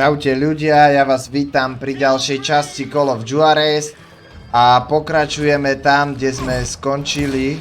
Čaute ľudia, ja vás vítam pri ďalšej časti Call of Juarez a pokračujeme tam, kde sme skončili.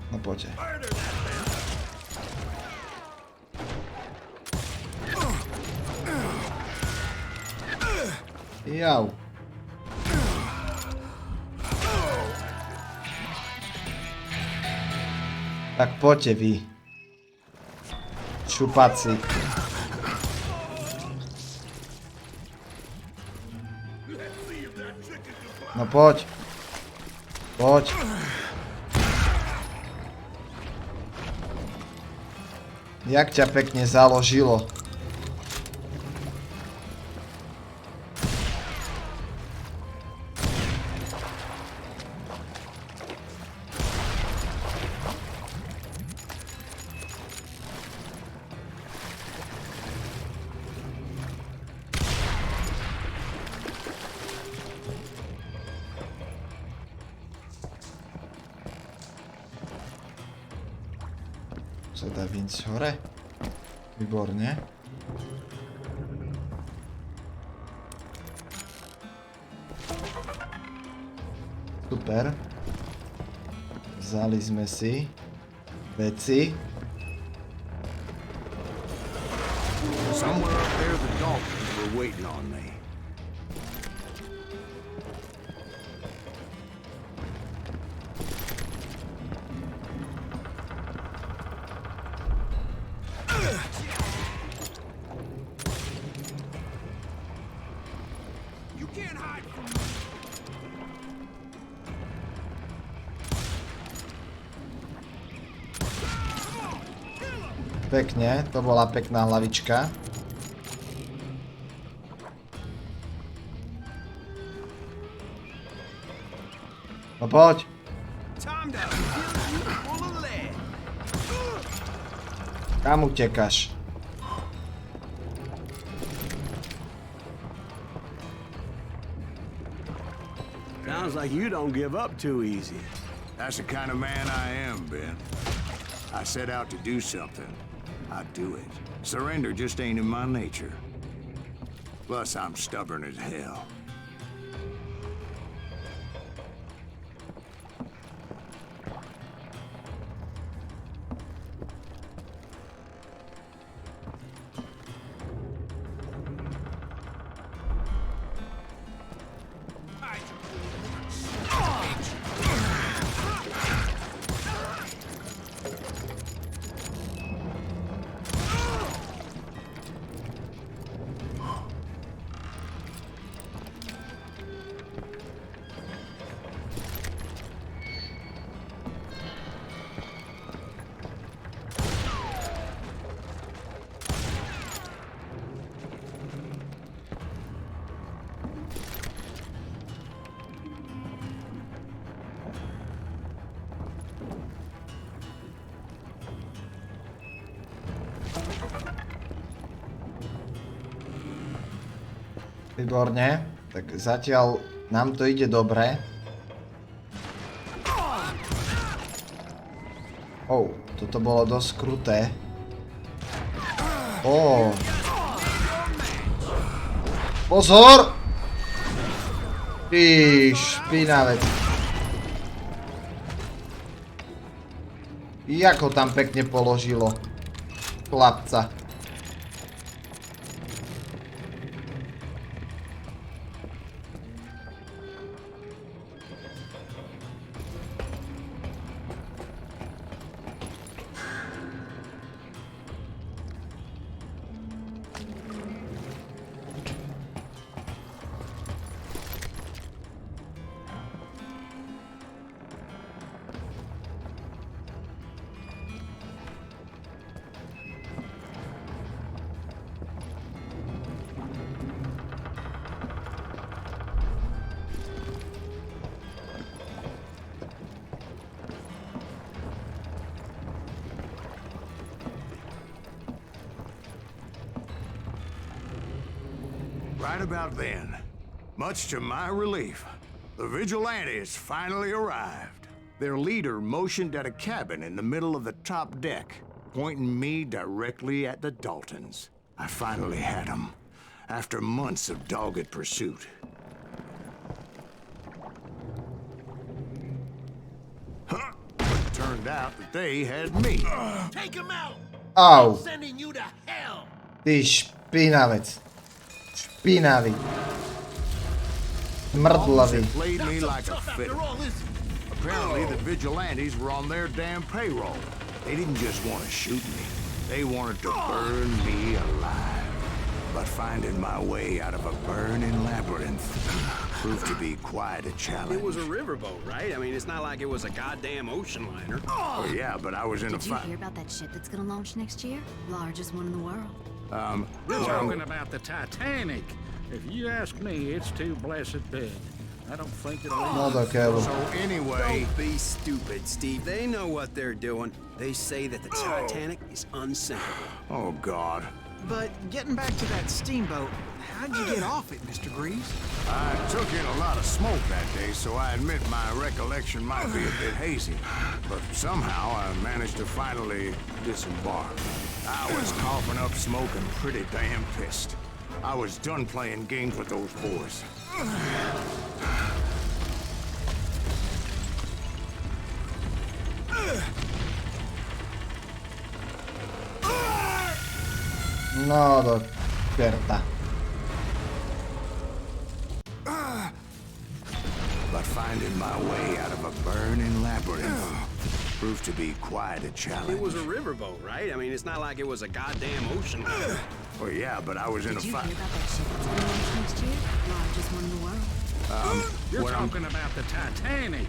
No poďte. Jau. Tak poďte vy. Šupáci. No poď. Poď. Jak ťa pekne založilo. Sa dá vyjsť hore? Výborne. Super. Vzali sme si veci. Somewhere up there the dolphins were waiting on me. Pekne, to bola pekná hlavička. No poď. Kam utekáš? Sounds like you don't give up too easy. That's the kind of man I am, Ben. I set out to do something. I do it. Surrender just ain't in my nature. Plus, I'm stubborn as hell. Výborne, tak zatiaľ nám to ide dobre. Toto bolo dosť kruté. Pozor! Ty špinavec. Jak ho tam pekne položilo. Chlapca. right about then, much to my relief, the vigilantes finally arrived. Their leader motioned at a cabin in the middle of the top deck, pointing me directly at the Daltons. I finally had them, after months of dogged pursuit. Huh. It turned out that they had me. Take him out! Au, Sending you to hell! ty špinavec. Špinavý. Mrdlavý. Almost played me like a Tough fiddle. after all, is it? Apparently, the vigilantes were on their damn payroll. They didn't just want to shoot me. They wanted to burn me alive. But finding my way out of a burning labyrinth proved to be quite a challenge. It was a riverboat, right? I mean, it's not like it was a goddamn ocean liner. Oh, yeah, but I was in a Did you fight. hear about that ship that's gonna launch next year? Largest one in the world. You're talking about the Titanic. If you ask me, it's too blessed big. I don't think it'll No do keľu. So anyway, Don't be stupid, Steve. They know what they're doing. They say that the Titanic is unsinkable. oh God. But getting back to that steamboat, how'd you get off it, Mr. Greaves? I took in a lot of smoke that day, so I admit my recollection might be a bit hazy. But somehow I managed to finally disembark. I was coughing up smoke and pretty damn pissed. I was done playing games with those boys. No do čerta. But finding my way out of a burning labyrinth proved to be quite a challenge. It was a riverboat, right? I mean, it's not like it was a goddamn ocean liner. Well, yeah, but I was in a Did you hear fight. about that ship that's gonna launch next year? Largest one in the world. You're What I'm- talking about the Titanic.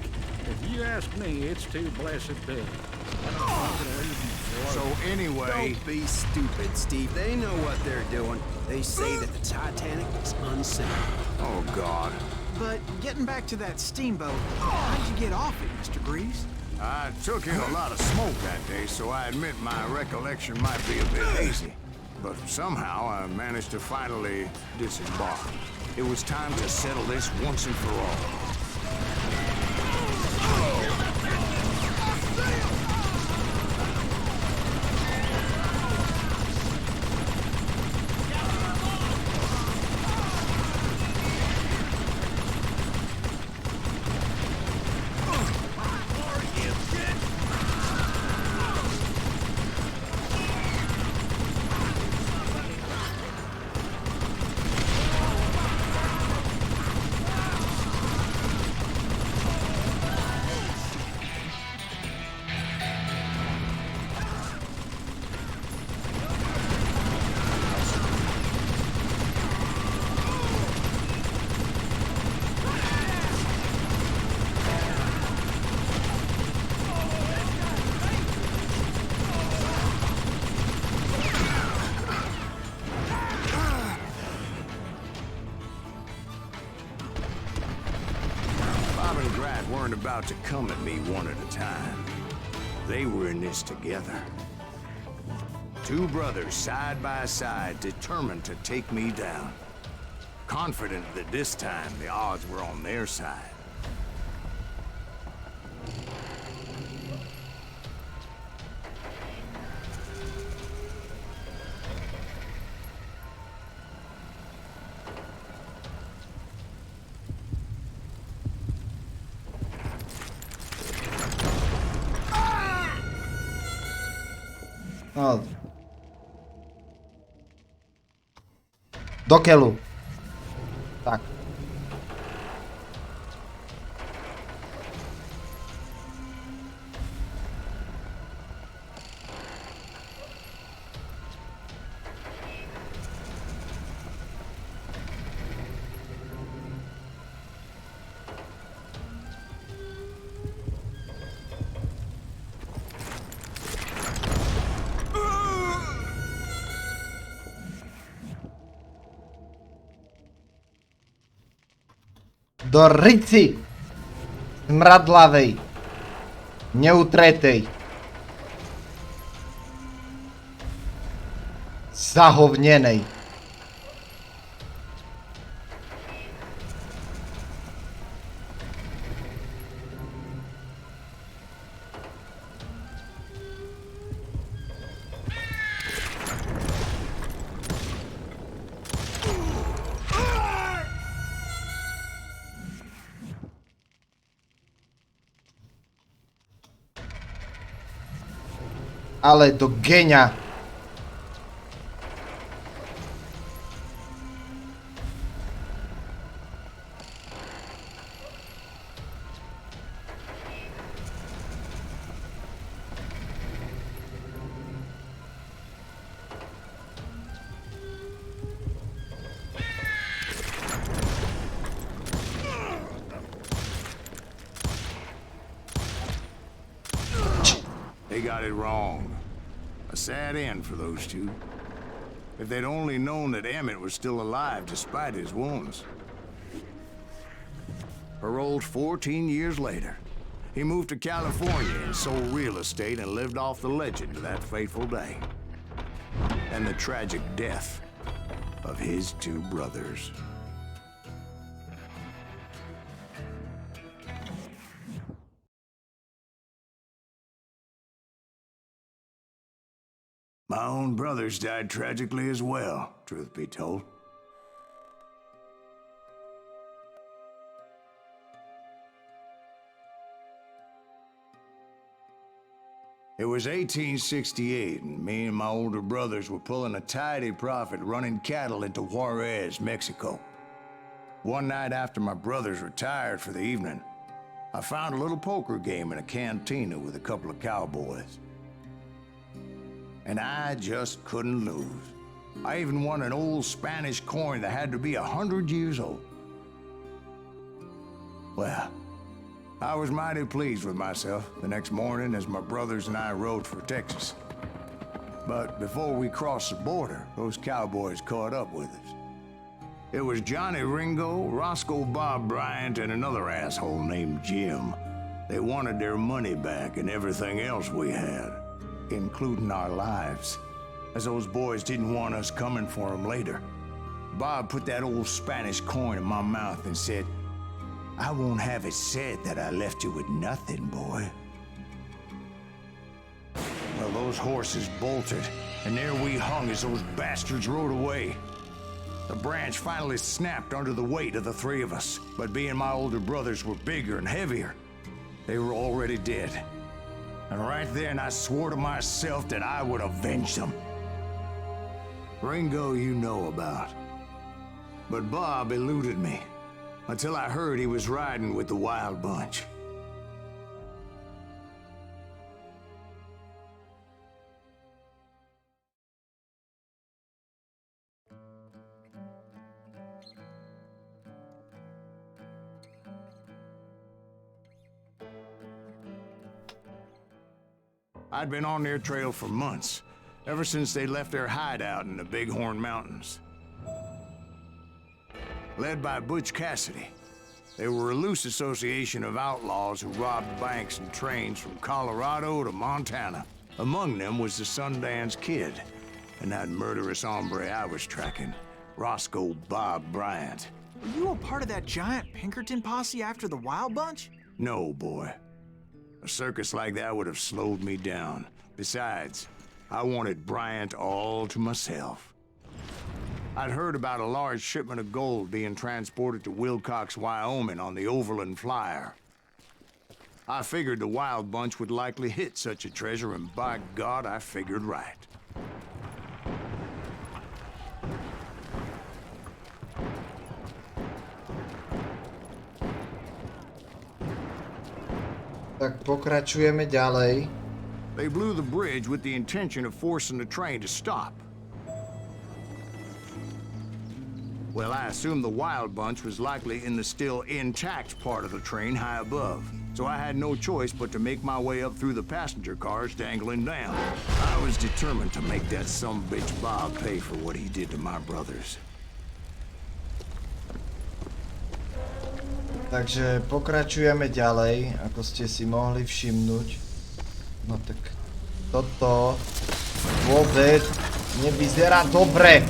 If you ask me, it's too blessed big. I don't think it'll even float. So anyway, Don't be stupid, Steve. They know what they're doing. They say that the Titanic is unsinkable. oh God. But getting back to that steamboat, how'd you get off it, Mr. Greaves? I took in a lot of smoke that day, so I admit my recollection might be a bit hazy. But somehow I managed to finally disembark. It was time to settle this once and for all. Bob and Grat weren't about to come at me one at a time. They were in this together. Two brothers side by side, determined to take me down. Confident that this time the odds were on their side. No. Do keľu. Tak. Do rici smradlavej, neutretej, zahovnenej. Ale do geňa. They got it wrong. A sad end for those two. If they'd only known that Emmett was still alive despite his wounds. Paroled 14 years later, he moved to California and sold real estate and lived off the legend of that fateful day. And the tragic death of his two brothers. My own brothers died tragically as well, truth be told. It was 1868, and me and my older brothers were pulling a tidy profit running cattle into Juarez, Mexico. One night after my brothers retired for the evening, I found a little poker game in a cantina with a couple of cowboys. And I just couldn't lose. I even won an old Spanish coin that had to be 100 years old. Well, I was mighty pleased with myself the next morning as my brothers and I rode for Texas. But before we crossed the border, those cowboys caught up with us. It was Johnny Ringo, Roscoe Bob Bryant, and another asshole named Jim. They wanted their money back and everything else we had, including our lives, as those boys didn't want us coming for them later. Bob put that old Spanish coin in my mouth and said, "I won't have it said that I left you with nothing, boy." Well, those horses bolted, and there we hung as those bastards rode away. The branch finally snapped under the weight of the three of us, but being my older brothers were bigger and heavier, they were already dead. And right then, I swore to myself that I would avenge them. Ringo you know about. But Bob eluded me, until I heard he was riding with the Wild Bunch. I'd been on their trail for months, ever since they left their hideout in the Bighorn Mountains. Led by Butch Cassidy, they were a loose association of outlaws who robbed banks and trains from Colorado to Montana. Among them was the Sundance Kid, and that murderous hombre I was tracking, Roscoe Bob Bryant. Were you a part of that giant Pinkerton posse after the Wild Bunch? No, boy. A circus like that would have slowed me down. Besides, I wanted Bryant all to myself. I'd heard about a large shipment of gold being transported to Wilcox, Wyoming on the Overland Flyer. I figured the Wild Bunch would likely hit such a treasure, and by God, I figured right. Tak pokračujeme ďalej. They blew the bridge with the intention of forcing the train to stop. Well, I assumed the Wild Bunch was likely in the still intact part of the train high above. So I had no choice but to make my way up through the passenger cars dangling down. I was determined to make that sumbitch Bob pay for what he did to my brothers. Takže pokračujeme ďalej, ako ste si mohli všimnúť. No tak toto vôbec nevyzerá dobre.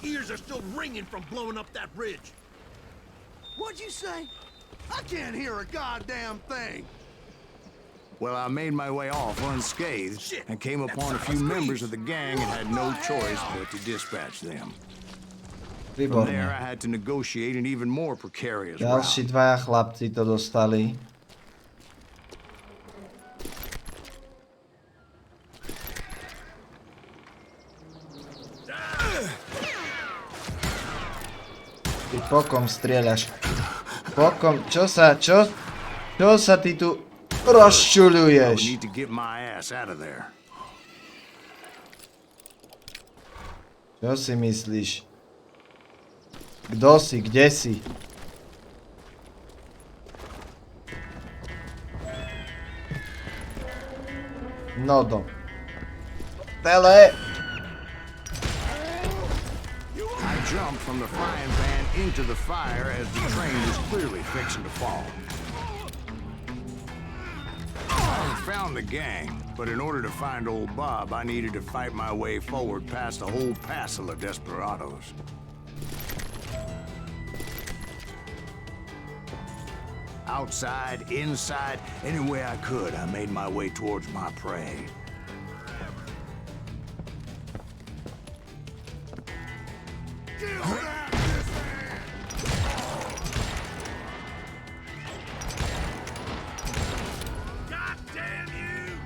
ears are still ringing from blowing up that ridge. What'd you say? I can't hear a goddamn thing. Well, I made my way off unscathed Shit, and came that upon a son of few a members screech. of the gang and had no choice but to dispatch them. From there, Výborne. I had to negotiate an even more precarious Ďalší route. dvaja chlapci to dostali. Ty pokom strieľaš. Pokom, čo sa ty tu I would rozčuľuješ? need to get my ass out of there. Čo si myslíš? Kto si, kde si? No do. Tele! I jumped from the frying pan into the fire as the train was clearly fixing to fall. I found the gang, but in order to find old Bob, I needed to fight my way forward past a whole passel of desperados. Outside, inside, any way I could, I made my way towards my prey. God damn you!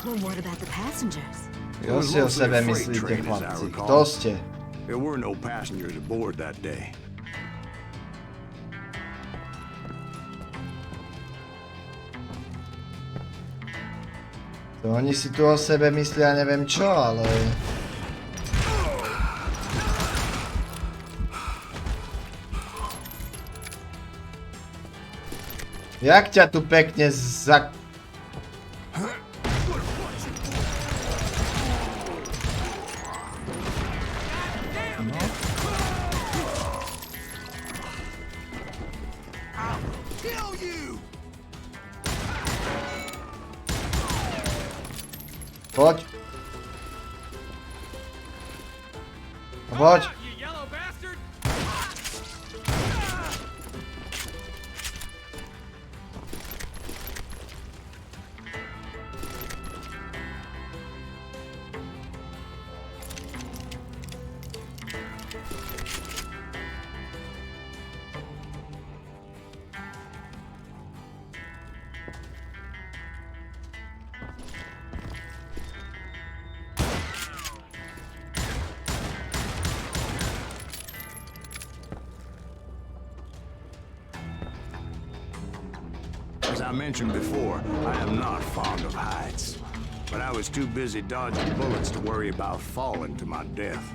Well, what about the passengers? It Kto was si o mostly sebe a freight myslíte, train, as I chlapci? recall. Kto ste? There were no passengers aboard that day. To oni si tu o sebe myslia neviem čo, ale... Jak ťa tu pekne za... Kill you! Poď. Poď. You yellow bastard! As I mentioned before, I am not fond of heights. But I was too busy dodging bullets to worry about falling to my death.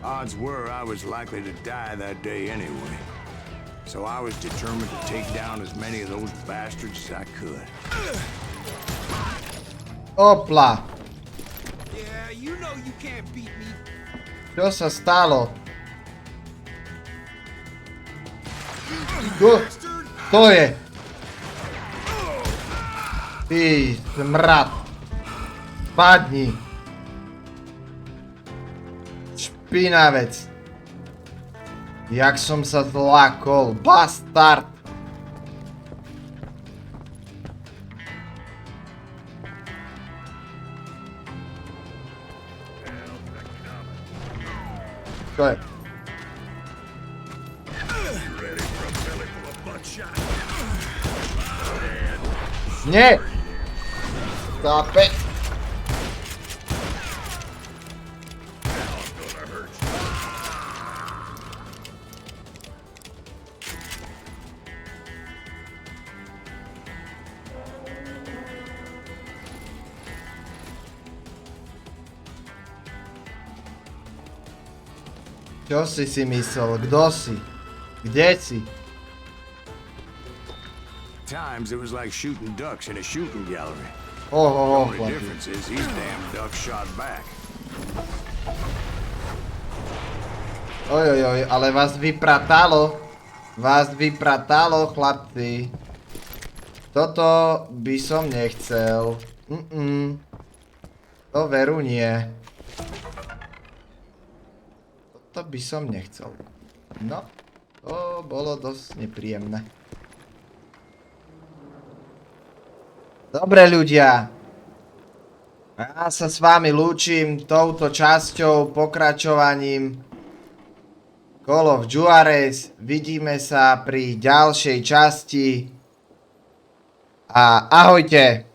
Odds were I was likely to die that day anyway. So I was determined to take down as many of those bastards as I could. Opla. Yeah, you know you can't beat me. Čo sa stalo? To je. Ty smrad. Padni. Špinavec. Jak som sa zlákol. Bastard. Čo je? Nie! Chápe? Čo si myslel? Kto si? Kde si? Times it was like shooting ducks in a shooting gallery. The Only only difference is these damn ducks shot back. Ojojoj, ale vás vypratalo. Vás vypratalo, chlapci. Toto by som nechcel. To veru nie. Toto by som nechcel. No, to bolo dosť nepríjemné. Dobre ľudia. Ja sa s vami lúčim touto časťou, pokračovaním Call of Juarez. Vidíme sa pri ďalšej časti. A ahojte.